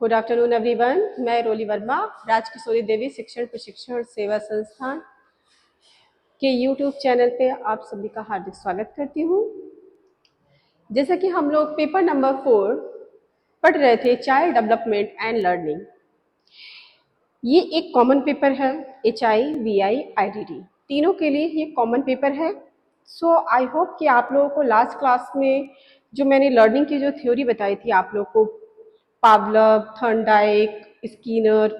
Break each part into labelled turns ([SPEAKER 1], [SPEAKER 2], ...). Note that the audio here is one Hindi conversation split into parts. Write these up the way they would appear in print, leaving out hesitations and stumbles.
[SPEAKER 1] Good afternoon everyone. मैं रोली वर्मा राजकिशोरी देवी शिक्षण प्रशिक्षण सेवा संस्थान के यूट्यूब चैनल पे आप सभी का हार्दिक स्वागत करती हूँ। जैसा कि हम लोग पेपर नंबर 4 पढ़ रहे थे, चाइल्ड डेवलपमेंट एंड लर्निंग। ये एक कॉमन पेपर है, HIVI IDD तीनों के लिए ये कॉमन पेपर है। सो आई होप कि आप लोगों को लास्ट क्लास में जो मैंने लर्निंग की जो थ्योरी बताई थी आप लोग को, पावलव, थॉर्नडाइक, स्किनर,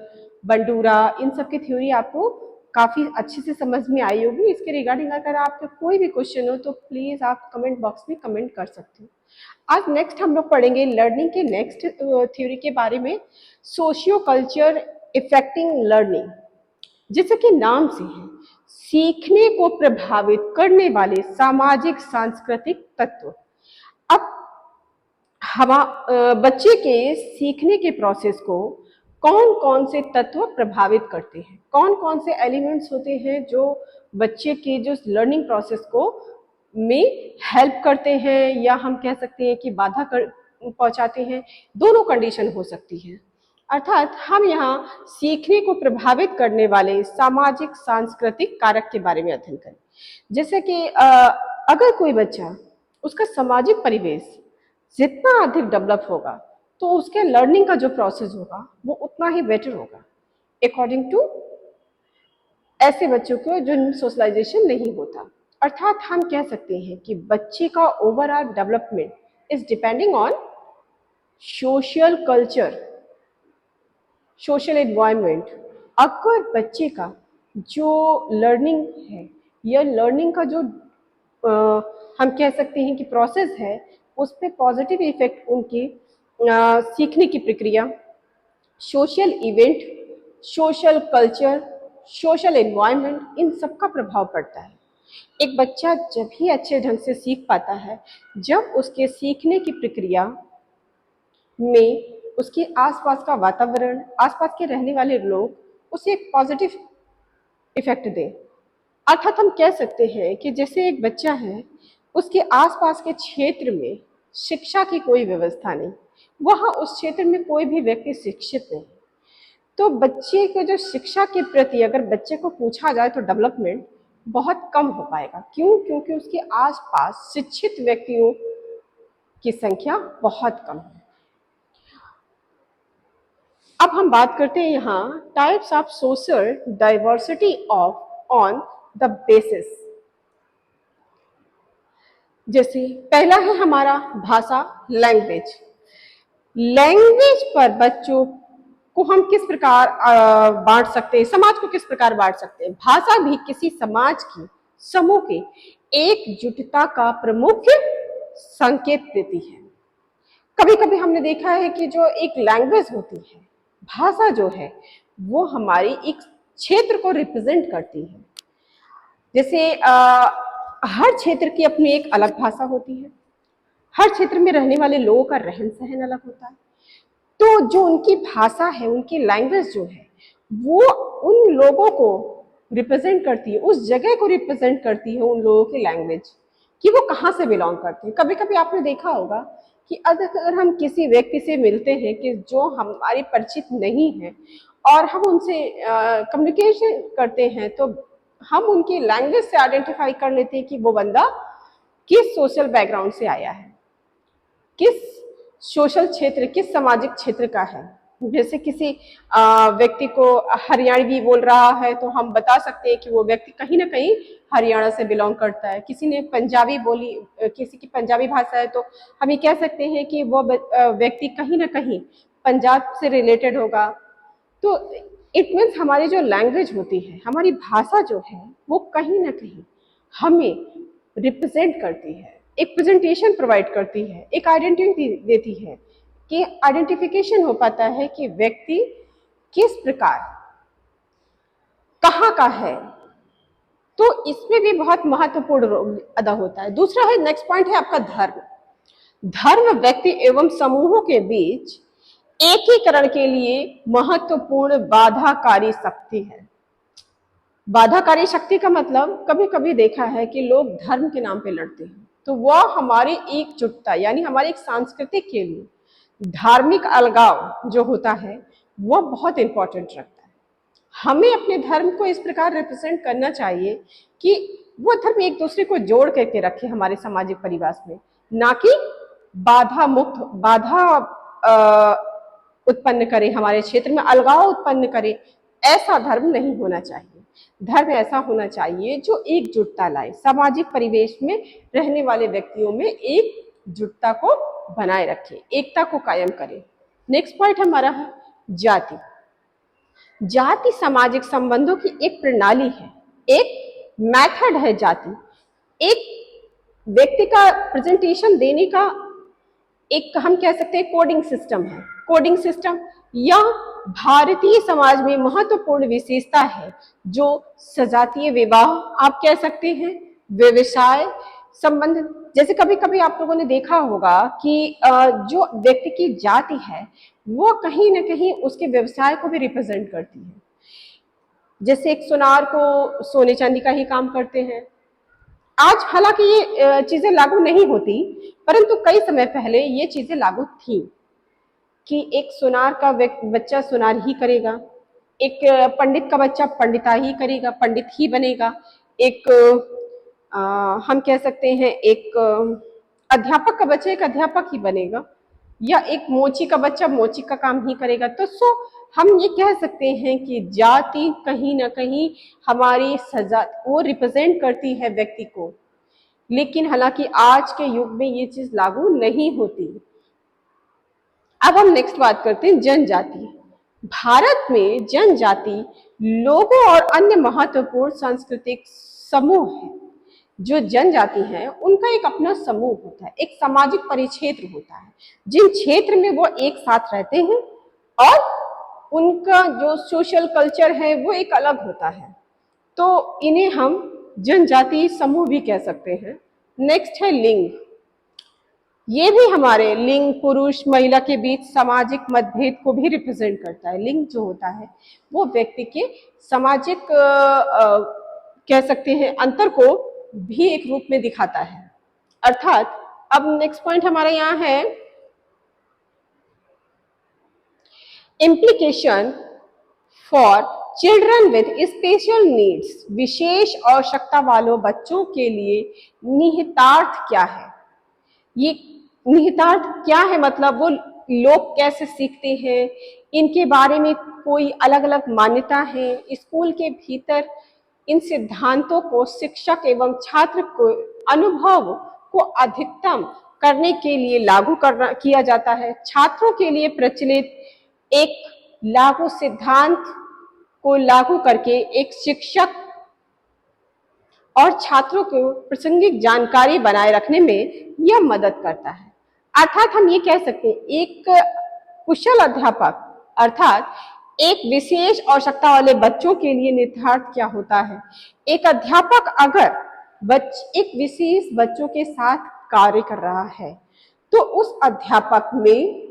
[SPEAKER 1] बंडूरा, इन सब की थ्योरी आपको काफ़ी अच्छे से समझ में आई होगी। इसके रिगार्डिंग अगर आपका कोई भी क्वेश्चन हो तो प्लीज़ आप कमेंट बॉक्स में कमेंट कर सकते हो। आज नेक्स्ट हम लोग पढ़ेंगे लर्निंग के नेक्स्ट थ्योरी के बारे में, सोशियो कल्चर इफेक्टिंग लर्निंग। जैसे कि नाम से है, सीखने को प्रभावित करने वाले सामाजिक सांस्कृतिक तत्व। अब हम बच्चे के सीखने के प्रोसेस को कौन कौन से तत्व प्रभावित करते हैं, कौन कौन से एलिमेंट्स होते हैं जो बच्चे के जो लर्निंग प्रोसेस को में हेल्प करते हैं या हम कह सकते हैं कि बाधा पहुंचाते हैं। दोनों कंडीशन हो सकती है। अर्थात हम यहाँ सीखने को प्रभावित करने वाले सामाजिक सांस्कृतिक कारक के बारे में अध्ययन करें। जैसे कि अगर कोई बच्चा, उसका सामाजिक परिवेश जितना अधिक डेवलप होगा तो उसके लर्निंग का जो प्रोसेस होगा वो उतना ही बेटर होगा अकॉर्डिंग टू ऐसे बच्चों को जो सोशलाइजेशन नहीं होता। अर्थात हम कह सकते हैं कि बच्चे का overall development is depending on social culture, social environment. अगर बच्चे का जो लर्निंग है या लर्निंग का जो हम कह सकते हैं कि प्रोसेस है, उस पर पॉजिटिव इफेक्ट उनकी सीखने की प्रक्रिया, social event, social culture, social environment, इन सब का प्रभाव पड़ता है। एक बच्चा जब ही अच्छे ढंग से सीख पाता है जब उसके सीखने की प्रक्रिया में उसके आसपास का वातावरण, आसपास के रहने वाले लोग उसे एक पॉजिटिव इफेक्ट दें। अर्थात हम कह सकते हैं कि जैसे एक बच्चा है, उसके आसपास के क्षेत्र में शिक्षा की कोई व्यवस्था नहीं, वहाँ उस क्षेत्र में कोई भी व्यक्ति शिक्षित नहीं, तो बच्चे के जो शिक्षा के प्रति अगर बच्चे को पूछा जाए तो डेवलपमेंट बहुत कम हो पाएगा। क्यों? क्योंकि उसके आसपास शिक्षित व्यक्तियों की संख्या बहुत कम है। अब हम बात करते हैं यहाँ types of social diversity of on the basis. जैसे पहला है हमारा भाषा, लैंग्वेज। लैंग्वेज पर बच्चों को हम किस प्रकार बांट सकते हैं, समाज को किस प्रकार बांट सकते हैं। भाषा भी किसी समाज की समूह के एकजुटता का प्रमुख संकेत देती है। कभी कभी हमने देखा है कि जो एक लैंग्वेज होती है, भाषा जो है, वो हमारी एक क्षेत्र को रिप्रेजेंट करती है। जैसे हर क्षेत्र की अपनी एक अलग भाषा होती है, हर क्षेत्र में रहने वाले लोगों का रहन सहन अलग होता है। तो जो उनकी भाषा है, उनकी लैंग्वेज जो है, वो उन लोगों को रिप्रेजेंट करती है, उस जगह को रिप्रेजेंट करती है, उन लोगों की लैंग्वेज कि वो कहाँ से बिलोंग करते हैं। कभी कभी आपने देखा होगा कि अगर हम किसी व्यक्ति से मिलते हैं कि जो हमारे परिचित नहीं है और हम उनसे कम्युनिकेशन करते हैं, तो हम उनकी लैंग्वेज से आइडेंटिफाई कर लेते हैं कि वो बंदा किस सोशल बैकग्राउंड से आया है, किस सोशल क्षेत्र, किस सामाजिक क्षेत्र का है। जैसे किसी व्यक्ति को हरियाणवी बोल रहा है तो हम बता सकते हैं कि वो व्यक्ति कहीं ना कहीं हरियाणा से बिलोंग करता है। किसी ने पंजाबी बोली, किसी की पंजाबी भाषा है तो हम ये कह सकते हैं कि वो व्यक्ति कहीं ना कहीं पंजाब से रिलेटेड होगा। तो इट मीन्स हमारी जो लैंग्वेज होती है, हमारी भाषा जो है, वो कहीं ना कहीं हमें रिप्रेजेंट करती है, एक प्रेजेंटेशन प्रोवाइड करती है, एक आइडेंटिटी देती है कि आइडेंटिफिकेशन हो पाता है कि व्यक्ति किस प्रकार, कहाँ का है। तो इसमें भी बहुत महत्वपूर्ण रोल अदा होता है। दूसरा है, नेक्स्ट पॉइंट है आपका धर्म। धर्म व्यक्ति एवं समूहों के बीच एकीकरण के लिए महत्वपूर्ण बाधाकारी शक्ति है। बाधाकारी शक्ति का मतलब कभी कभी देखा है कि लोग धर्म के नाम पे लड़ते हैं, तो वह हमारी एकजुटता यानी हमारी एक सांस्कृतिक के लिए धार्मिक अलगाव जो होता है वो बहुत इंपॉर्टेंट रखता है। हमें अपने धर्म को इस प्रकार रिप्रेजेंट करना चाहिए कि वो धर्म एक दूसरे को जोड़ करके रखे हमारे सामाजिक परिवेश में, ना कि बाधा उत्पन्न करे, हमारे क्षेत्र में अलगाव उत्पन्न करे। ऐसा धर्म नहीं होना चाहिए। धर्म ऐसा होना चाहिए जो एकजुटता लाए, सामाजिक परिवेश में रहने वाले व्यक्तियों में एकजुटता को बनाए रखे, एकता को कायम करे। नेक्स्ट पॉइंट हमारा है जाति। जाति सामाजिक संबंधों की एक प्रणाली है, एक मेथड है। जाति एक व्यक्ति का प्रेजेंटेशन देने का एक हम कह सकते हैं कोडिंग सिस्टम है। कोडिंग सिस्टम या भारतीय समाज में महत्वपूर्ण विशेषता है जो सजातीय विवाह आप कह सकते हैं, व्यवसाय संबंध। जैसे कभी कभी आप लोगों ने देखा होगा कि जो व्यक्ति की जाति है वो कहीं ना कहीं उसके व्यवसाय को भी रिप्रेजेंट करती है। जैसे एक सुनार को सोने चांदी का ही काम करते हैं। आज हालांकि ये चीजें लागू नहीं होती, परंतु कई समय पहले ये चीजें लागू थी कि एक सुनार का बच्चा सुनार ही करेगा, एक पंडित का बच्चा पंडिता ही करेगा, पंडित ही बनेगा, एक हम कह सकते हैं एक अध्यापक का बच्चा एक अध्यापक ही बनेगा, या एक मोची का बच्चा मोची का काम ही करेगा। तो हम ये कह सकते हैं कि जाति कहीं ना कहीं हमारी सजा वो रिप्रेजेंट करती है व्यक्ति को, लेकिन हालांकि आज के युग में ये चीज लागू नहीं होती। अब हम नेक्स्ट बात करते हैं जनजाति। भारत में जनजाति लोगों और अन्य महत्वपूर्ण सांस्कृतिक समूह है। जो जनजाति है उनका एक अपना समूह होता है, एक सामाजिक परिक्षेत्र होता है, जिन क्षेत्र में वो एक साथ रहते हैं और उनका जो सोशल कल्चर है वो एक अलग होता है। तो इन्हें हम जनजाति समूह भी कह सकते हैं। नेक्स्ट है लिंग। ये भी हमारे लिंग पुरुष महिला के बीच सामाजिक मतभेद को भी रिप्रेजेंट करता है। लिंग जो होता है वो व्यक्ति के सामाजिक कह सकते हैं अंतर को भी एक रूप में दिखाता है। अर्थात अब नेक्स्ट पॉइंट हमारा यहाँ है implication for children with special needs. विशेष आवश्यकता वालों बच्चों के लिए निहितार्थ क्या है? ये निहितार्थ क्या है, मतलब वो लोग कैसे सीखते हैं, इनके बारे में कोई अलग अलग मान्यता है। स्कूल के भीतर इन सिद्धांतों को शिक्षक एवं छात्र को अनुभव को अधिकतम करने के लिए लागू किया जाता है। छात्रों के लिए प्रचलित एक लागू सिद्धांत को लागू करके एक शिक्षक और छात्रों को प्रासंगिक जानकारी बनाए रखने में यह मदद करता है। अर्थात हम ये कह सकते हैं एक कुशल अध्यापक अर्थात एक विशेष आवश्यकता वाले बच्चों के लिए निहितार्थ क्या होता है। एक अध्यापक अगर एक विशेष बच्चों के साथ कार्य कर रहा है तो उस अध्यापक में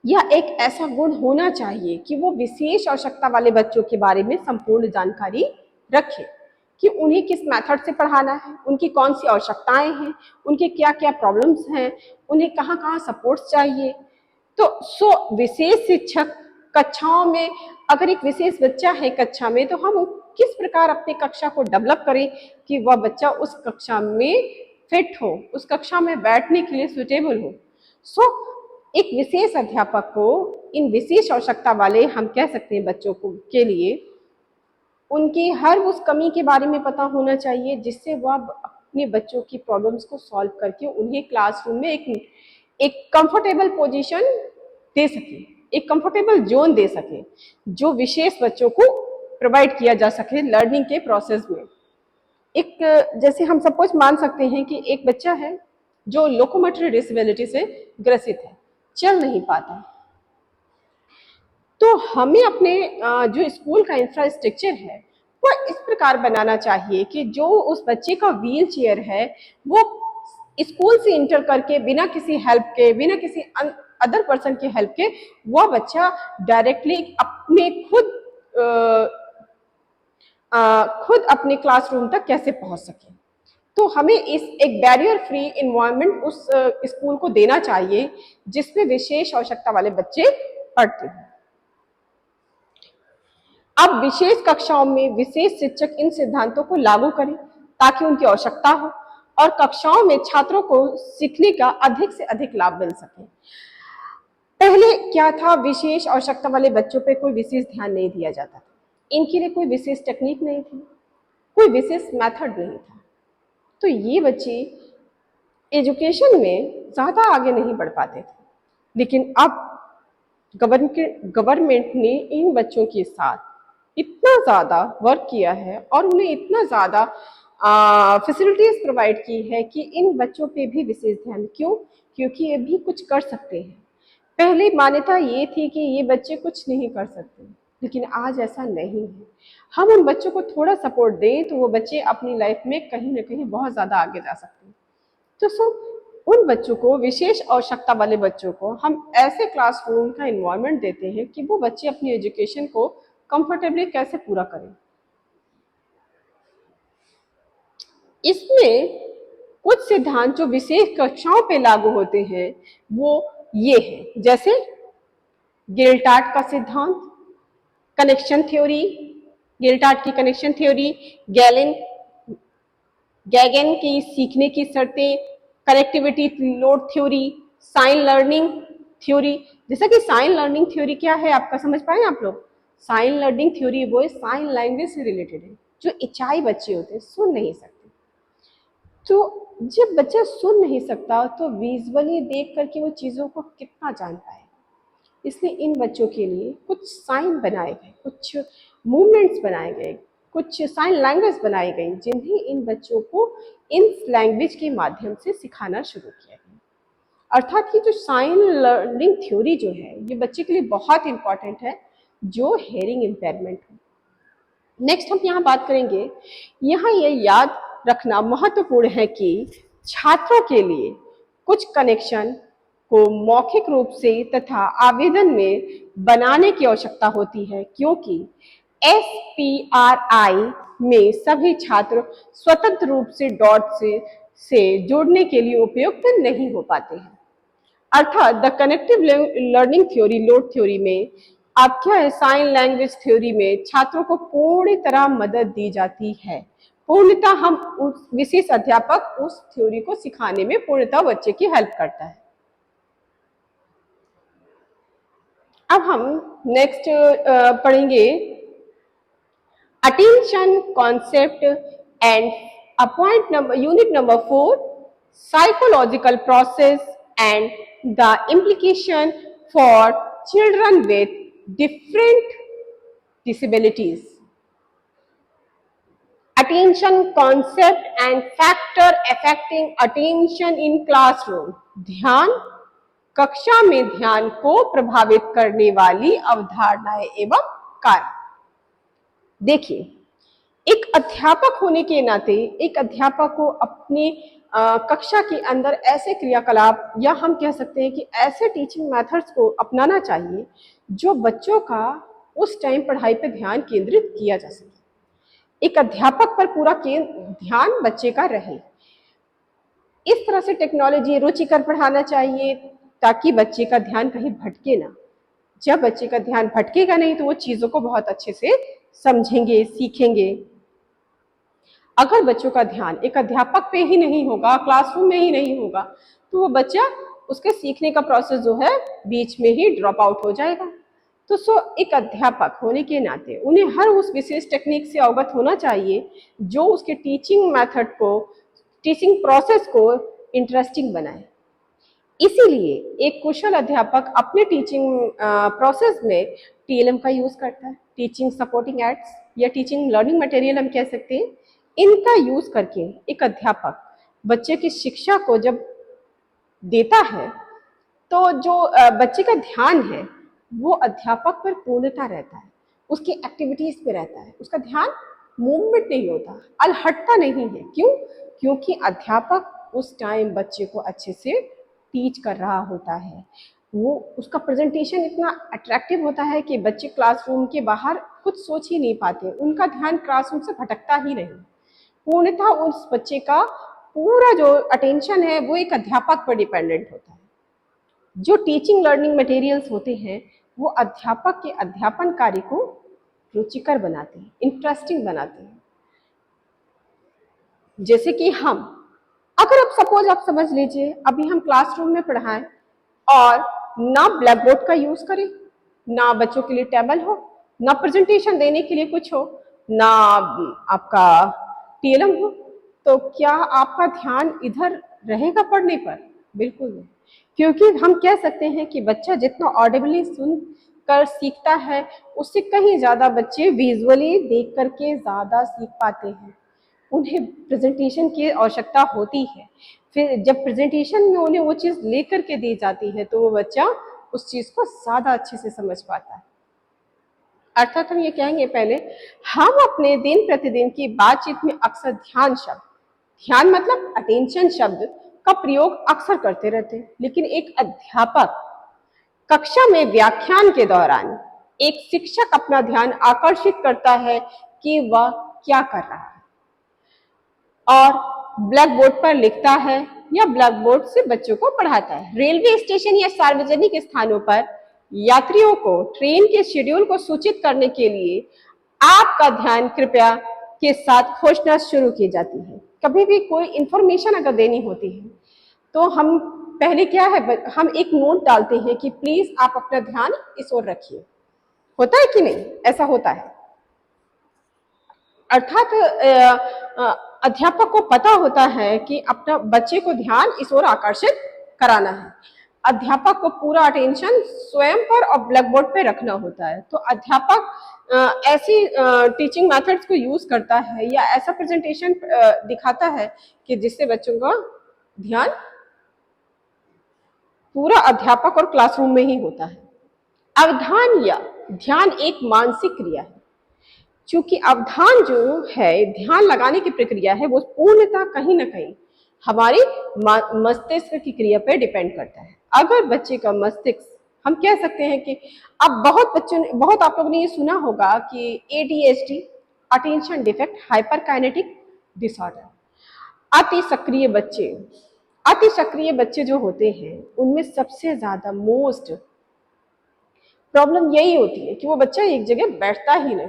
[SPEAKER 1] यह एक ऐसा गुण होना चाहिए कि वो विशेष आवश्यकता वाले बच्चों के बारे में संपूर्ण जानकारी रखे कि उन्हें किस मेथड से पढ़ाना है, उनकी कौन सी आवश्यकताएं हैं, उनके क्या क्या प्रॉब्लम्स हैं, उन्हें कहाँ कहाँ सपोर्ट चाहिए। तो विशेष शिक्षक कक्षाओं में अगर एक विशेष बच्चा है कक्षा में तो हम किस प्रकार अपनी कक्षा को डेवलप करें कि वह बच्चा उस कक्षा में फिट हो, उस कक्षा में बैठने के लिए सुटेबल हो। एक विशेष अध्यापक को इन विशेष आवश्यकता वाले हम कह सकते हैं बच्चों को के लिए उनकी हर उस कमी के बारे में पता होना चाहिए जिससे वह अपने बच्चों की प्रॉब्लम्स को सॉल्व करके उन्हें क्लासरूम में एक कंफर्टेबल पोजीशन दे सके, एक कंफर्टेबल जोन दे सके जो विशेष बच्चों को प्रोवाइड किया जा सके लर्निंग के प्रोसेस में। एक जैसे हम सपोज मान सकते हैं कि एक बच्चा है जो लोकोमोटरी डिसेबिलिटी से ग्रसित है, चल नहीं पाता, तो हमें अपने जो स्कूल का इंफ्रास्ट्रक्चर है वो इस प्रकार बनाना चाहिए कि जो उस बच्चे का व्हील चेयर है वो स्कूल से इंटर करके बिना किसी हेल्प के, बिना किसी अदर पर्सन की हेल्प के वह बच्चा डायरेक्टली अपने खुद अपने क्लासरूम तक कैसे पहुंच सके। तो हमें इस एक बैरियर फ्री इन्वायरमेंट उस स्कूल को देना चाहिए जिसमें विशेष आवश्यकता वाले बच्चे पढ़ते हैं। अब विशेष कक्षाओं में विशेष शिक्षक इन सिद्धांतों को लागू करें ताकि उनकी आवश्यकता हो और कक्षाओं में छात्रों को सीखने का अधिक से अधिक लाभ मिल सके। पहले क्या था, विशेष आवश्यकता वाले बच्चों पे कोई विशेष ध्यान नहीं दिया जाता था, इनके लिए कोई विशेष टेक्निक नहीं थी, कोई विशेष मेथड नहीं था, तो ये बच्चे एजुकेशन में ज़्यादा आगे नहीं बढ़ पाते थे। लेकिन अब गवर्नमेंट ने इन बच्चों के साथ इतना ज़्यादा वर्क किया है और उन्हें इतना ज़्यादा फैसिलिटीज़ प्रोवाइड की है कि इन बच्चों पे भी विशेष ध्यान। क्यों? क्योंकि ये भी कुछ कर सकते हैं। पहले मान्यता ये थी कि ये बच्चे कुछ नहीं कर सकते, लेकिन आज ऐसा नहीं है। हम उन बच्चों को थोड़ा सपोर्ट दें तो वो बच्चे अपनी लाइफ में कहीं ना कहीं बहुत ज़्यादा आगे जा सकते हैं। तो उन बच्चों को, विशेष आवश्यकता वाले बच्चों को हम ऐसे क्लासरूम का इन्वायरमेंट देते हैं कि वो बच्चे अपनी एजुकेशन को कंफर्टेबली कैसे पूरा करें। इसमें कुछ सिद्धांत जो विशेष कक्षाओं पे लागू होते हैं वो ये है, जैसे गेल्टार्ट का सिद्धांत, कनेक्शन थ्योरी, गेल्टार्ट की कनेक्शन थ्योरी, गैगन की सीखने की शर्तें, connectivity load theory, sign learning theory. जैसा कि साइन लर्निंग थ्योरी क्या है आपका समझ पाए आप लोग? साइन लर्निंग थ्योरी वो साइन लैंग्वेज से रिलेटेड है। जो इचाई बच्चे होते हैं, सुन नहीं सकते, तो जब बच्चा सुन नहीं सकता तो विजुअली देख करके वो चीज़ों को कितना जान पाए। इसलिए इन बच्चों के लिए कुछ साइन बनाए गए, कुछ मूवमेंट्स बनाए गए, कुछ साइन लैंग्वेज बनाई गई जिन्हें इन बच्चों को इन लैंग्वेज के माध्यम से सिखाना शुरू किया गया। अर्थात कि जो साइन लर्निंग थ्योरी जो है ये बच्चे के लिए बहुत इंपॉर्टेंट है जो हेयरिंग इम्पेयरमेंट हो। नेक्स्ट हम यहाँ बात करेंगे, यहाँ ये याद रखना महत्वपूर्ण है कि छात्रों के लिए कुछ कनेक्शन को मौखिक रूप से तथा आवेदन में बनाने की आवश्यकता होती है, क्योंकि SPRI में सभी छात्र स्वतंत्र रूप से डॉट से जोड़ने के लिए उपयुक्त नहीं हो पाते हैं। अर्थात the connective learning theory load theory में आप क्या है, साइन लैंग्वेज थ्योरी में छात्रों को पूरी तरह मदद दी जाती है। पूर्णतः हम उस विशेष अध्यापक उस थ्योरी को सिखाने में पूर्णतः बच्चे की हेल्प करता है। अब हम नेक्स्ट पढ़ेंगे attention concept and appoint number unit number 4 psychological process and the implication for children with different disabilities. Attention concept and factor affecting attention in classroom. ध्यान, कक्षा में ध्यान को प्रभावित करने वाली अवधारणाएं एवं कारण। देखिए, एक अध्यापक होने के नाते एक अध्यापक को अपनी कक्षा के अंदर ऐसे क्रियाकलाप या हम कह सकते हैं कि ऐसे टीचिंग मेथड्स को अपनाना चाहिए जो बच्चों का उस टाइम पढ़ाई पर ध्यान केंद्रित किया जा सके। एक अध्यापक पर पूरा ध्यान बच्चे का रहे। इस तरह से टेक्नोलॉजी रुचिकर पढ़ाना चाहिए ताकि बच्चे का ध्यान कहीं भटके ना। जब बच्चे का ध्यान भटकेगा नहीं तो वो चीजों को बहुत अच्छे से समझेंगे, सीखेंगे। अगर बच्चों का ध्यान एक अध्यापक पे ही नहीं होगा, क्लासरूम में ही नहीं होगा, तो वो बच्चा उसके सीखने का प्रोसेस जो है बीच में ही ड्रॉप आउट हो जाएगा। तो एक अध्यापक होने के नाते उन्हें हर उस विशेष टेक्निक से अवगत होना चाहिए जो उसके टीचिंग मेथड को, टीचिंग प्रोसेस को इंटरेस्टिंग बनाए। इसीलिए एक कुशल अध्यापक अपने टीचिंग प्रोसेस में TLM का यूज करता है, टीचिंग सपोर्टिंग एड्स या टीचिंग लर्निंग मटेरियल हम कह सकते हैं। इनका यूज करके एक अध्यापक बच्चे की शिक्षा को जब देता है तो जो बच्चे का ध्यान है वो अध्यापक पर पूर्णता रहता है, उसकी एक्टिविटीज पे रहता है, उसका ध्यान मूवमेंट नहीं होता, अलहटता नहीं है। क्यों? क्योंकि अध्यापक उस टाइम बच्चे को अच्छे से टीच कर रहा होता है। वो उसका प्रेजेंटेशन इतना अट्रैक्टिव होता है कि बच्चे क्लासरूम के बाहर कुछ सोच ही नहीं पाते, उनका ध्यान क्लासरूम से भटकता ही नहीं। पूर्णतः उस बच्चे का पूरा जो अटेंशन है वो एक अध्यापक पर डिपेंडेंट होता है। जो टीचिंग लर्निंग मटेरियल्स होते हैं वो अध्यापक के अध्यापन कार्य को रुचिकर बनाते हैं, इंटरेस्टिंग बनाते हैं। जैसे कि अगर आप सपोज आप समझ लीजिए अभी हम क्लासरूम में पढ़ाएं और ना ब्लैक बोर्ड का यूज करें, ना बच्चों के लिए टेबल हो, ना प्रेजेंटेशन देने के लिए कुछ हो, ना आपका टीएलएम हो, तो क्या आपका ध्यान इधर रहेगा पढ़ने पर? बिल्कुल नहीं। क्योंकि हम कह सकते हैं कि बच्चा जितना ऑडिबली सुन कर सीखता है उससे कहीं ज्यादा बच्चे विजुअली देख करके ज्यादा सीख पाते हैं। उन्हें प्रेजेंटेशन की आवश्यकता होती है, फिर जब प्रेजेंटेशन में उन्हें वो चीज़ लेकर के दी जाती है तो वो बच्चा उस चीज़ को ज़्यादा अच्छे से समझ पाता है। अर्थात हम ये कहेंगे पहले, हम अपने दिन प्रतिदिन की बातचीत में अक्सर ध्यान मतलब अटेंशन शब्द का प्रयोग अक्सर करते रहते हैं, लेकिन एक अध्यापक कक्षा में व्याख्यान के दौरान एक शिक्षक अपना ध्यान आकर्षित करता है कि वह क्या कर रहा है और ब्लैक बोर्ड पर लिखता है या ब्लैक बोर्ड से बच्चों को पढ़ाता है। रेलवे स्टेशन या सार्वजनिक स्थानों पर यात्रियों को ट्रेन के शेड्यूल को सूचित करने के लिए आपका ध्यान कृपया के साथ घोषणा शुरू की जाती है। कभी भी कोई इंफॉर्मेशन अगर देनी होती है तो हम पहले क्या है, हम एक नोट डालते हैं कि प्लीज आप अपना ध्यान इस ओर रखिए। होता है कि नहीं? ऐसा होता है। अर्थात अध्यापक को पता होता है कि अपना बच्चे को ध्यान इस ओर आकर्षित कराना है। अध्यापक को पूरा अटेंशन स्वयं पर और ब्लैक बोर्ड पे रखना होता है। तो अध्यापक ऐसी टीचिंग मेथड्स को यूज करता है या ऐसा प्रेजेंटेशन दिखाता है कि जिससे बच्चों का ध्यान पूरा अध्यापक और क्लासरूम में ही होता है। अवधान या ध्यान एक मानसिक क्रिया है। चूंकि अवधान जो है ध्यान लगाने की प्रक्रिया है वो पूर्णतः कहीं ना कहीं हमारी मस्तिष्क की क्रिया पर डिपेंड करता है। अगर बच्चे का मस्तिष्क, हम कह सकते हैं कि अब बहुत आप लोगों ने ये सुना होगा कि ADHD, attention defect hyper kinetic disorder, अति सक्रिय बच्चे जो होते हैं उनमें सबसे ज्यादा मोस्ट प्रॉब्लम यही होती है कि वो बच्चा एक जगह बैठता ही नहीं,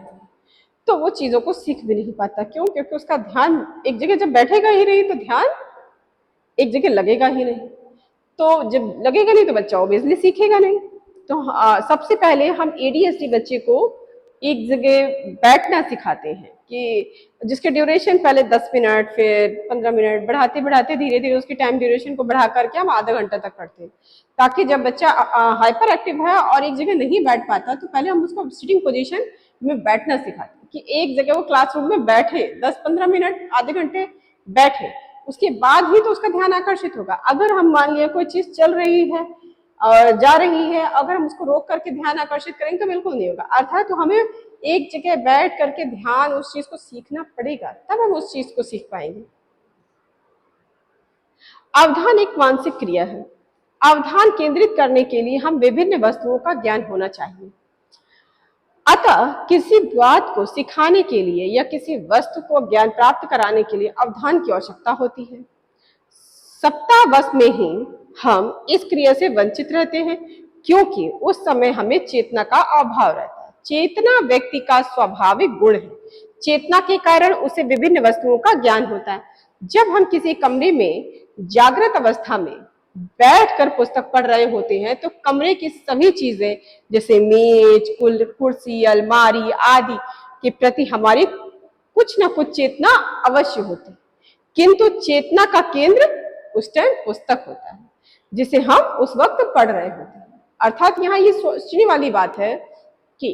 [SPEAKER 1] तो वो चीजों को सीख भी नहीं पाता। क्यों? क्योंकि उसका ध्यान एक जगह जब बैठेगा ही नहीं तो ध्यान एक जगह लगेगा ही नहीं, तो जब लगेगा नहीं तो बच्चा ऑब्वियसली सीखेगा नहीं। तो सबसे पहले हम ADHD बच्चे को एक जगह बैठना सिखाते हैं कि जिसके ड्यूरेशन पहले 10 मिनट फिर 15 मिनट बढ़ाते बढ़ाते धीरे धीरे उसकी टाइम ड्यूरेशन को बढ़ा करके हम आधा घंटा तक करते हैं, ताकि जब बच्चा हाइपर एक्टिव है और एक जगह नहीं बैठ पाता तो पहले हम उसको सिटिंग पोजीशन में बैठना सिखाते हैं कि एक जगह वो क्लासरूम में बैठे 10-15 मिनट आधे घंटे बैठे, उसके बाद ही तो उसका ध्यान आकर्षित होगा। अगर हम मान लिया कोई चीज चल रही है और जा रही है, अगर हम उसको रोक करके ध्यान आकर्षित करेंगे तो बिल्कुल नहीं होगा। अर्थात तो हमें एक जगह बैठ करके ध्यान उस चीज को सीखना पड़ेगा, तब हम उस चीज को सीख पाएंगे। अवधान एक मानसिक क्रिया है। अवधान केंद्रित करने के लिए हम विभिन्न वस्तुओं का ज्ञान होना चाहिए। अतः किसी बात को सिखाने के लिए या किसी वस्तु को ज्ञान प्राप्त कराने के लिए अवधान की आवश्यकता होती है। सप्ताहवश में ही हम इस क्रिया से वंचित रहते हैं क्योंकि उस समय हमें चेतना का अभाव रहता है। चेतना व्यक्ति का स्वाभाविक गुण है। चेतना के कारण उसे विभिन्न वस्तुओं का ज्ञान होता है। जब हम किसी कमरे में जागृत अवस्था में बैठकर पुस्तक पढ़ रहे होते हैं तो कमरे की सभी चीजें जैसे मेज, कुर्सी, अलमारी आदि के प्रति हमारी कुछ ना कुछ चेतना अवश्य होती है, किंतु चेतना का केंद्र उस टाइम पुस्तक होता है जिसे हम उस वक्त पढ़ रहे होते हैं। अर्थात यहाँ ये सोचने वाली बात है कि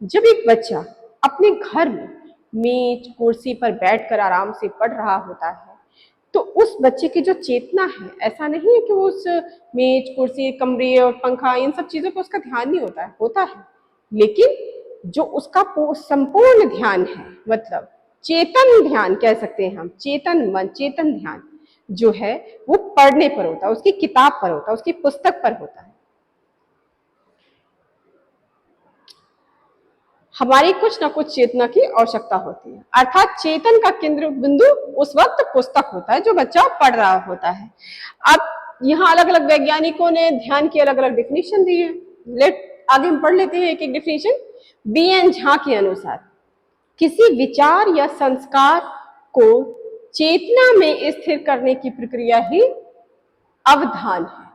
[SPEAKER 1] जब एक बच्चा अपने घर में मेज कुर्सी पर बैठकर आराम से पढ़ रहा होता है तो उस बच्चे की जो चेतना है, ऐसा नहीं है कि वो उस मेज कुर्सी कमरे और पंखा इन सब चीजों पर उसका ध्यान नहीं होता है, लेकिन जो उसका संपूर्ण ध्यान है, मतलब चेतन ध्यान कह सकते हैं हम, चेतन मन चेतन ध्यान जो है वो पढ़ने पर होता है, उसकी किताब पर होता है, उसकी पुस्तक पर होता है। हमारी कुछ ना कुछ चेतना की आवश्यकता होती है, अर्थात चेतन का केंद्र बिंदु उस वक्त पुस्तक होता है जो बच्चा पढ़ रहा होता है। अब यहाँ अलग अलग वैज्ञानिकों ने ध्यान की अलग अलग डिफिनेशन दी है। आगे हम पढ़ लेते हैं एक एक डिफिनेशन। बी.एन. झा के अनुसार किसी विचार या संस्कार को चेतना में स्थिर करने की प्रक्रिया ही अवधान है।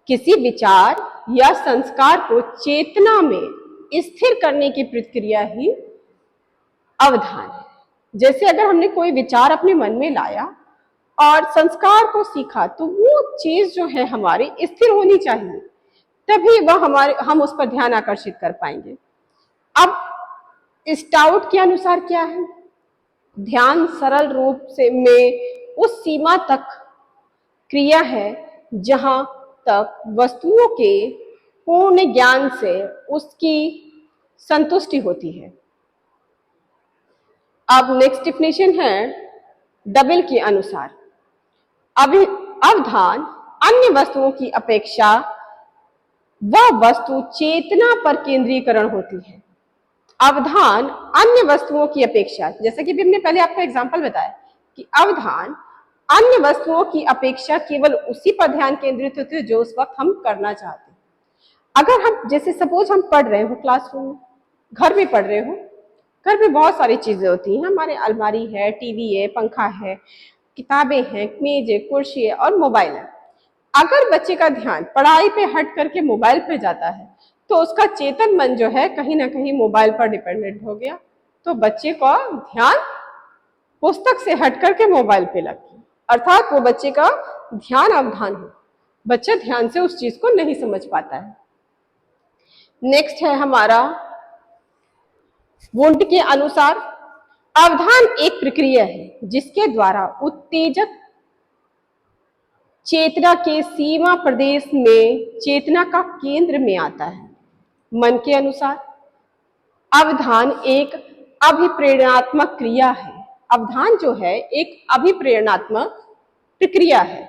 [SPEAKER 1] किसी विचार या संस्कार को चेतना में स्थिर करने की प्रक्रिया ही अवधान है। जैसे अगर हमने कोई विचार अपने मन में लाया और संस्कार को सीखा तो वो चीज जो है हमारी स्थिर होनी चाहिए, तभी वह हम उस पर ध्यान आकर्षित कर पाएंगे। अब स्टाउट के अनुसार क्या है? ध्यान सरल रूप से में उस सीमा तक क्रिया है जहां तक वस्तुओं के पूर्ण ज्ञान से उसकी संतुष्टि होती है। अब नेक्स्ट डिफिनेशन है डबल के अनुसार अवधान अन्य वस्तुओं की अपेक्षा वह वस्तु चेतना पर केंद्रीकरण होती है। अवधान अन्य वस्तुओं की अपेक्षा, जैसे कि भी हमने पहले आपको एग्जांपल बताया कि अवधान अन्य वस्तुओं की अपेक्षा केवल उसी पर ध्यान केंद्रित होती है जो उस वक्त हम करना चाहते हैं। अगर हम जैसे सपोज हम पढ़ रहे हो क्लासरूम में, घर में पढ़ रहे हो, घर में बहुत सारी चीजें होती हैं हमारे, अलमारी है, टीवी है, पंखा है, किताबें हैं, मेज है, कुर्सी है और मोबाइल है। अगर बच्चे का ध्यान पढ़ाई पे हट करके मोबाइल पे जाता है तो उसका चेतन मन जो है कहीं ना कहीं मोबाइल पर डिपेंडेंट हो गया, तो बच्चे का ध्यान पुस्तक से हट करके मोबाइल पे लग गया, अर्थात वो बच्चे का ध्यान अवधान हो, बच्चा ध्यान से उस चीज को नहीं समझ पाता है। नेक्स्ट है हमारा वुंट के अनुसार अवधान एक प्रक्रिया है जिसके द्वारा उत्तेजक चेतना के सीमा प्रदेश में चेतना का केंद्र में आता है। मन के अनुसार अवधान एक अभिप्रेरणात्मक क्रिया है। अवधान जो है एक अभिप्रेरणात्मक प्रक्रिया है।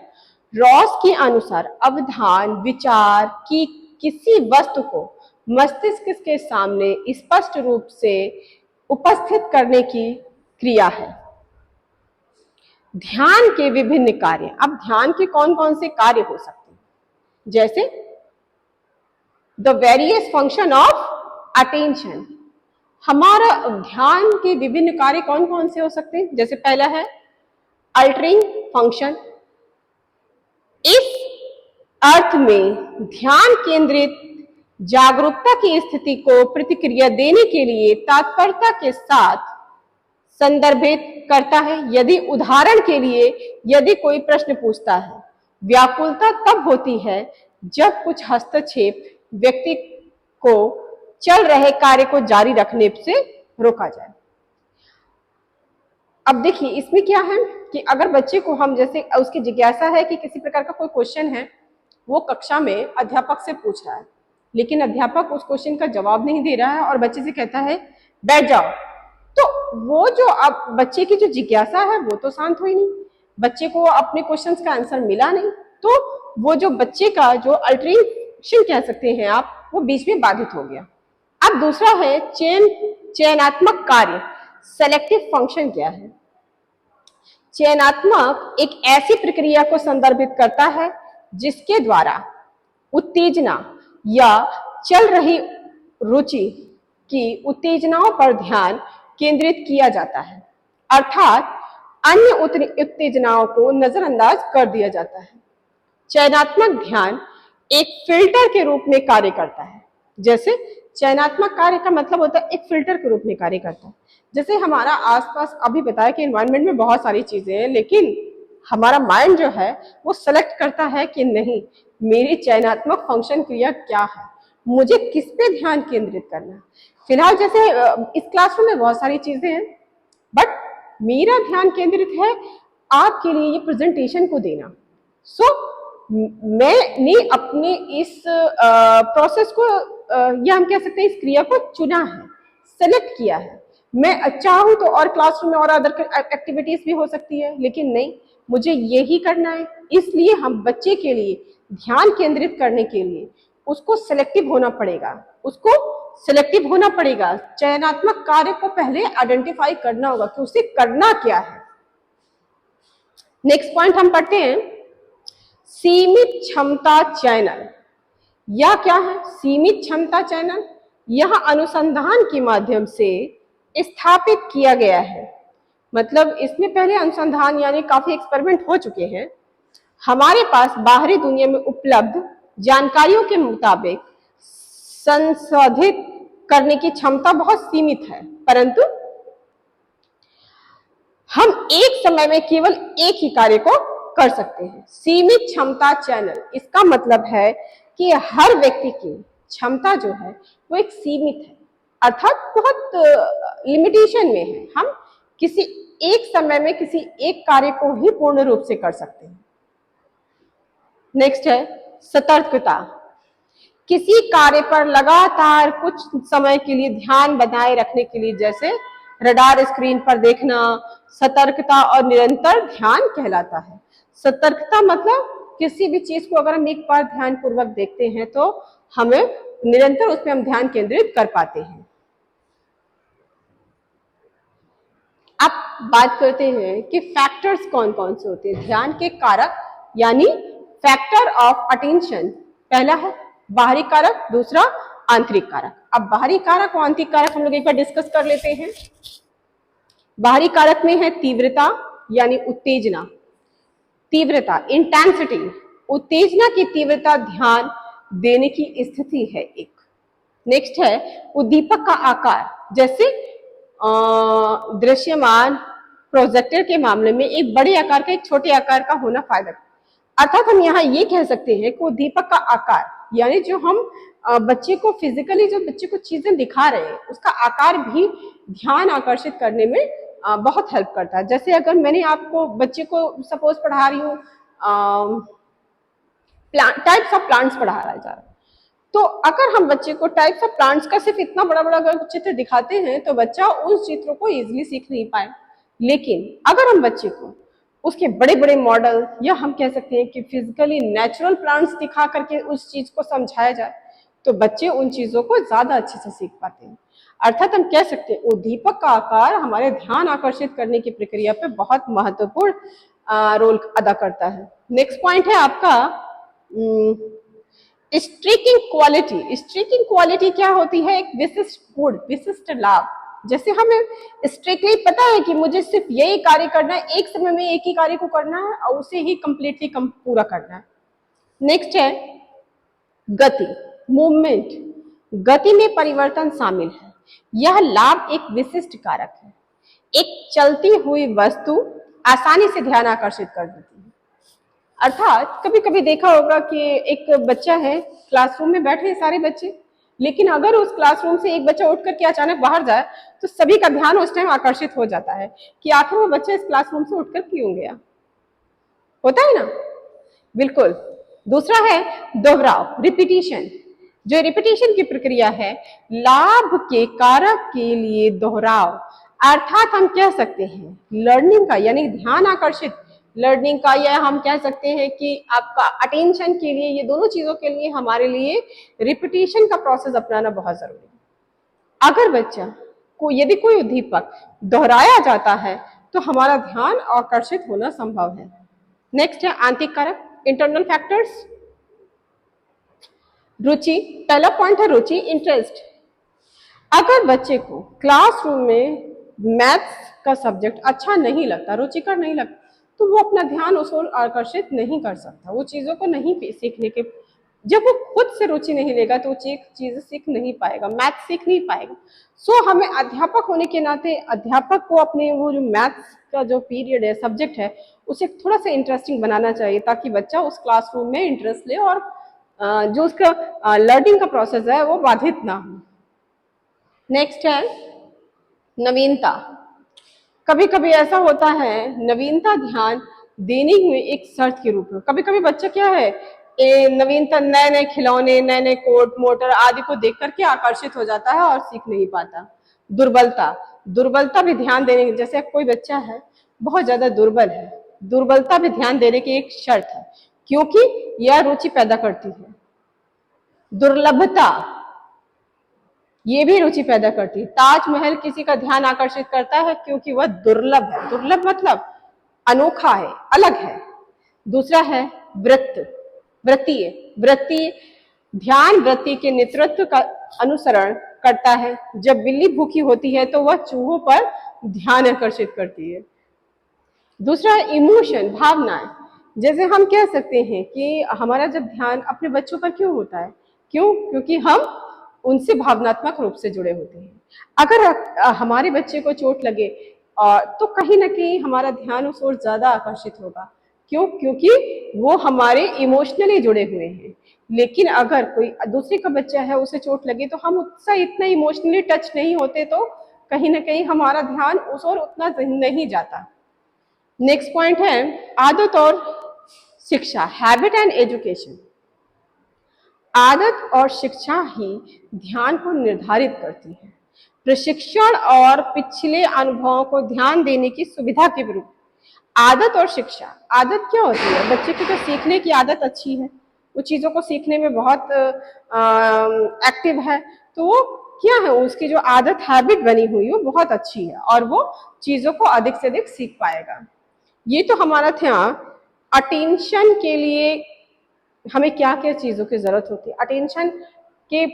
[SPEAKER 1] रॉस के अनुसार अवधान विचार की किसी वस्तु को मस्तिष्क के सामने स्पष्ट रूप से उपस्थित करने की क्रिया है। ध्यान के विभिन्न कार्य। अब ध्यान के कौन कौन से कार्य हो सकते हैं? जैसे the various function of attention. हमारा ध्यान के विभिन्न कार्य कौन कौन से हो सकते हैं? जैसे पहला है अल्टरिंग फंक्शन। इस अर्थ में ध्यान केंद्रित जागरूकता की स्थिति को प्रतिक्रिया देने के लिए तत्परता के साथ संदर्भित करता है। यदि उदाहरण के लिए यदि कोई प्रश्न पूछता है, व्याकुलता तब होती है जब कुछ हस्तक्षेप व्यक्ति को चल रहे कार्य को जारी रखने से रोका जाए। अब देखिए इसमें क्या है कि अगर बच्चे को हम जैसे उसकी जिज्ञासा है कि किसी प्रकार का कोई क्वेश्चन है, वो कक्षा में अध्यापक से पूछ रहा है, लेकिन अध्यापक उस क्वेश्चन का जवाब नहीं दे रहा है और बच्चे से कहता है बैठ जाओ, तो वो जो अब बच्चे की जो जिज्ञासा है वो तो शांत हुई नहीं, बच्चे को अपने क्वेश्चंस का आंसर मिला नहीं, तो वो जो बच्चे का जो अल्टरेशन कह सकते हैं आप, वो बीच में बाधित हो गया। अब दूसरा है चयनात्मक कार्य। सेलेक्टिव फंक्शन क्या है? चयनात्मक एक ऐसी प्रक्रिया को संदर्भित करता है जिसके द्वारा उत्तेजना या चल रही रुचि की उत्तेजनाओं पर ध्यान केंद्रित किया जाता है, अर्थात अन्य उत्तेजनाओं को नजरअंदाज कर दिया जाता है। चयनात्मक ध्यान एक फिल्टर के रूप में कार्य करता है। जैसे चयनात्मक कार्य का मतलब होता है एक फिल्टर के रूप में कार्य करता है। जैसे हमारा आसपास अभी बताया कि एनवायरनमेंट में बहुत सारी चीजें हैं, लेकिन हमारा माइंड जो है वो सेलेक्ट करता है कि नहीं, मेरी चयनात्मक फंक्शन क्रिया क्या है, मुझे किस पे ध्यान केंद्रित करना है। फिलहाल जैसे इस क्लासरूम में बहुत सारी चीजें हैं, बट मेरा ध्यान केंद्रित है आपके लिए ये प्रेजेंटेशन को देना। मैंने अपने इस प्रोसेस को या हम कह सकते हैं इस क्रिया को चुना है, सेलेक्ट किया है। मैं चाहूँ तो और क्लासरूम में और अदर एक्टिविटीज भी हो सकती है, लेकिन नहीं, मुझे यही करना है। इसलिए हम बच्चे के लिए ध्यान केंद्रित करने के लिए उसको सेलेक्टिव होना पड़ेगा, उसको सिलेक्टिव होना पड़ेगा, चयनात्मक कार्य को पहले आइडेंटिफाई करना होगा कि उसे करना क्या है। नेक्स्ट पॉइंट हम पढ़ते हैं, सीमित क्षमता चैनल। यह क्या है? सीमित क्षमता चैनल यह अनुसंधान के माध्यम से स्थापित किया गया है। मतलब इसमें पहले अनुसंधान यानी काफी एक्सपेरिमेंट हो चुके हैं। हमारे पास बाहरी दुनिया में उपलब्ध जानकारियों के मुताबिक संशोधित करने की क्षमता बहुत सीमित है, परंतु हम एक समय में केवल एक ही कार्य को कर सकते हैं। सीमित क्षमता चैनल, इसका मतलब है कि हर व्यक्ति की क्षमता जो है वो एक सीमित है, अर्थात बहुत लिमिटेशन में है। हम किसी एक समय में किसी एक कार्य को ही पूर्ण रूप से कर सकते हैं। नेक्स्ट है सतर्कता। किसी कार्य पर लगातार कुछ समय के लिए ध्यान बनाए रखने के लिए, जैसे रडार स्क्रीन पर देखना, सतर्कता और निरंतर ध्यान कहलाता है। सतर्कता मतलब किसी भी चीज को अगर हम एक बार ध्यान पूर्वक देखते हैं तो हमें निरंतर उस पर हम ध्यान केंद्रित कर पाते हैं। अब बात करते हैं कि फैक्टर्स कौन कौन से होते हैं। ध्यान के कारक यानी फैक्टर ऑफ अटेंशन, पहला है बाहरी कारक, दूसरा आंतरिक कारक। अब बाहरी कारक और आंतरिक कारक हम लोग एक बार डिस्कस कर लेते हैं। बाहरी कारक में है तीव्रता यानी उत्तेजना, तीव्रता इंटेंसिटी, उत्तेजना की तीव्रता ध्यान देने की स्थिति है एक। नेक्स्ट है उद्दीपक का आकार, जैसे दृश्यमान प्रोजेक्टर के मामले में एक बड़े आकार का एक छोटे आकार का होना फायदा, अर्थात हम यहाँ ये कह सकते हैं कि उद्दीपक का आकार यानी जो हम बच्चे को फिजिकली जो बच्चे को चीजें दिखा रहे हैं उसका आकार भी ध्यान आकर्षित करने में बहुत हेल्प करता है। जैसे अगर मैंने आपको बच्चे को सपोज पढ़ा रही हूँ, टाइप्स ऑफ प्लांट्स पढ़ाया जा रहा है, तो अगर हम बच्चे को टाइप्स ऑफ प्लांट्स का सिर्फ इतना बड़ा बड़ा अगर चित्र दिखाते हैं तो बच्चा उस चित्र को इजीली सीख नहीं पाए। लेकिन अगर हम बच्चे को उसके बड़े बड़े मॉडल या हम कह सकते हैं कि फिजिकली नेचुरल प्लांट्स दिखा करके उस चीज को समझाया जाए तो बच्चे उन चीजों को ज्यादा अच्छे से सीख पाते हैं। अर्थात हम कह सकते हैं उद्दीपक का आकार हमारे ध्यान आकर्षित करने की प्रक्रिया पे बहुत महत्वपूर्ण रोल अदा करता है। नेक्स्ट पॉइंट है आपका स्ट्रीकिंग क्वालिटी। स्ट्रीकिंग क्वालिटी क्या होती है? एक विशिष्ट गुण, विशिष्ट लाभ। जैसे हमें स्ट्रिक्टली पता है कि मुझे सिर्फ यही कार्य करना है, एक समय में एक ही कार्य को करना है और उसे ही कंप्लीटली पूरा करना है। नेक्स्ट है गति, मूवमेंट, गति में परिवर्तन शामिल है। यह लाभ एक विशिष्ट कारक है। एक चलती हुई वस्तु आसानी से ध्यान आकर्षित कर देती है। अर्थात कभी कभी देखा होगा कि एक बच्चा है, क्लासरूम में बैठे हैं सारे बच्चे, लेकिन अगर उस क्लासरूम से एक बच्चा उठ करके अचानक बाहर जाए तो सभी का ध्यान उस टाइम आकर्षित हो जाता है कि आखिर वो बच्चा इस क्लासरूम से उठकर क्यों गया। होता है ना? बिल्कुल। दूसरा है दोहराव, रिपीटिशन। जो रिपीटिशन की प्रक्रिया है, लाभ के कारक के लिए दोहराव, अर्थात हम कह सकते हैं लर्निंग का यानी ध्यान आकर्षित लर्निंग का, या हम कह सकते हैं कि आपका अटेंशन के लिए, ये दोनों चीजों के लिए हमारे लिए रिपीटिशन का प्रोसेस अपनाना बहुत जरूरी है। अगर बच्चा को यदि कोई उद्दीपक दोहराया जाता है तो हमारा ध्यान आकर्षित होना संभव है। नेक्स्ट है आंतरिक कारक, इंटरनल फैक्टर्स। रुचि, पहला पॉइंट है रुचि, इंटरेस्ट। अगर बच्चे को क्लासरूम में मैथ्स का सब्जेक्ट अच्छा नहीं लगता, रुचिकर नहीं लगता, तो वो अपना ध्यान उस ओर आकर्षित नहीं कर सकता, वो चीजों को नहीं सीखने के, जब वो खुद से रुचि नहीं लेगा तो वो चीजें सीख नहीं पाएगा, मैथ्स सीख नहीं पाएगा। सो हमें अध्यापक होने के नाते अध्यापक को अपने वो जो मैथ्स का जो पीरियड है, सब्जेक्ट है, उसे थोड़ा सा इंटरेस्टिंग बनाना चाहिए ताकि बच्चा उस क्लासरूम में इंटरेस्ट ले और जो उसका लर्निंग का प्रोसेस है वो बाधित ना हो। नेक्स्ट है नवीनता। कभी कभी ऐसा होता है नवीनता ध्यान देने में एक शर्त के रूप में, कभी कभी बच्चा क्या है नवीनता, नए नए खिलौने, नए नए कोट मोटर आदि को देख करके आकर्षित हो जाता है और सीख नहीं पाता। दुर्बलता, दुर्बलता भी ध्यान देने, जैसे कोई बच्चा है बहुत ज्यादा दुर्बल है, दुर्बलता भी ध्यान देने की एक शर्त है क्योंकि यह रुचि पैदा करती है। दुर्लभता, ये भी रुचि पैदा करती है। ताजमहल किसी का ध्यान आकर्षित करता है क्योंकि वह दुर्लभ है। दुर्लभ मतलब अनोखा है, अलग है। दूसरा है वृत्त, वृत्तीय। वृत्तीय ध्यान वृत्ति के नेतृत्व का अनुसरण करता है। जब बिल्ली भूखी होती है तो वह चूहों पर ध्यान आकर्षित करती है। दूसरा इमोशन, भावनाएं। जैसे हम कह सकते हैं कि हमारा जब ध्यान अपने बच्चों पर क्यों होता है, क्यों? क्योंकि हम उनसे भावनात्मक रूप से जुड़े होते हैं। अगर हमारे बच्चे को चोट लगे तो कहीं ना कहीं हमारा ध्यान उस ओर ज्यादा आकर्षित होगा। क्यों? क्योंकि वो हमारे इमोशनली जुड़े हुए हैं। लेकिन अगर कोई दूसरे का बच्चा है, उसे चोट लगी, तो हम उससे इतना इमोशनली टच नहीं होते, तो कहीं ना कहीं हमारा ध्यान उस ओर उतना नहीं जाता। नेक्स्ट पॉइंट है आदत और शिक्षा, हैबिट एंड एजुकेशन। आदत और शिक्षा ही ध्यान को निर्धारित करती है। प्रशिक्षण और पिछले अनुभवों को ध्यान देने की सुविधा के विरुद्ध आदत और शिक्षा। आदत क्या होती है? बच्चे की जो सीखने की आदत अच्छी है, वो चीजों को सीखने में बहुत एक्टिव है, तो वो क्या है, उसकी जो आदत हैबिट बनी हुई है वो बहुत अच्छी है और वो चीजों को अधिक से अधिक सीख पाएगा। ये तो हमारा था अटेंशन के लिए हमें क्या क्या चीजों की जरूरत होती है। अटेंशन के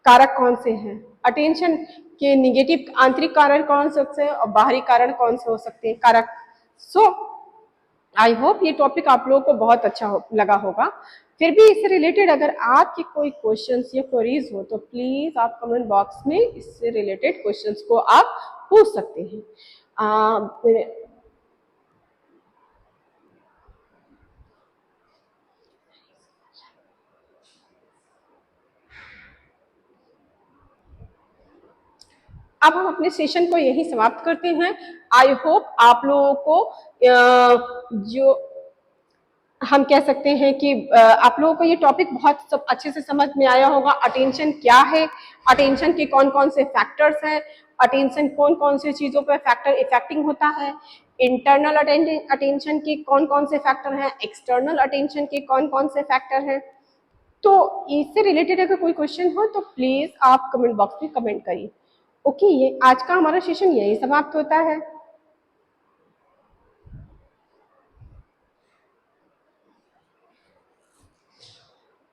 [SPEAKER 1] कारक कौन से हैं, अटेंशन के निगेटिव आंतरिक कारण कौन से हो सकते हैं और बाहरी कारण कौन से हो सकते हैं, कारक। सो आई होप ये टॉपिक आप लोगों को बहुत अच्छा लगा होगा। फिर भी इससे रिलेटेड अगर आपके कोई क्वेश्चंस या क्वेरीज हो तो प्लीज आप कमेंट बॉक्स में इससे रिलेटेड क्वेश्चंस को आप पूछ सकते हैं। अब हम अपने सेशन को यही समाप्त करते हैं। आई होप आप लोगों को जो हम कह सकते हैं कि आप लोगों को ये टॉपिक बहुत सब अच्छे से समझ में आया होगा। अटेंशन क्या है, अटेंशन के कौन कौन से फैक्टर्स हैं, अटेंशन कौन कौन से चीजों पर फैक्टर इफेक्टिंग होता है, इंटरनल अटेंशन के कौन कौन से फैक्टर हैं, एक्सटर्नल अटेंशन के कौन कौन से फैक्टर हैं। तो इससे रिलेटेड अगर कोई क्वेश्चन हो तो प्लीज आप कमेंट बॉक्स में कमेंट करिए। ओके, ये आज का हमारा सेशन यही समाप्त होता है।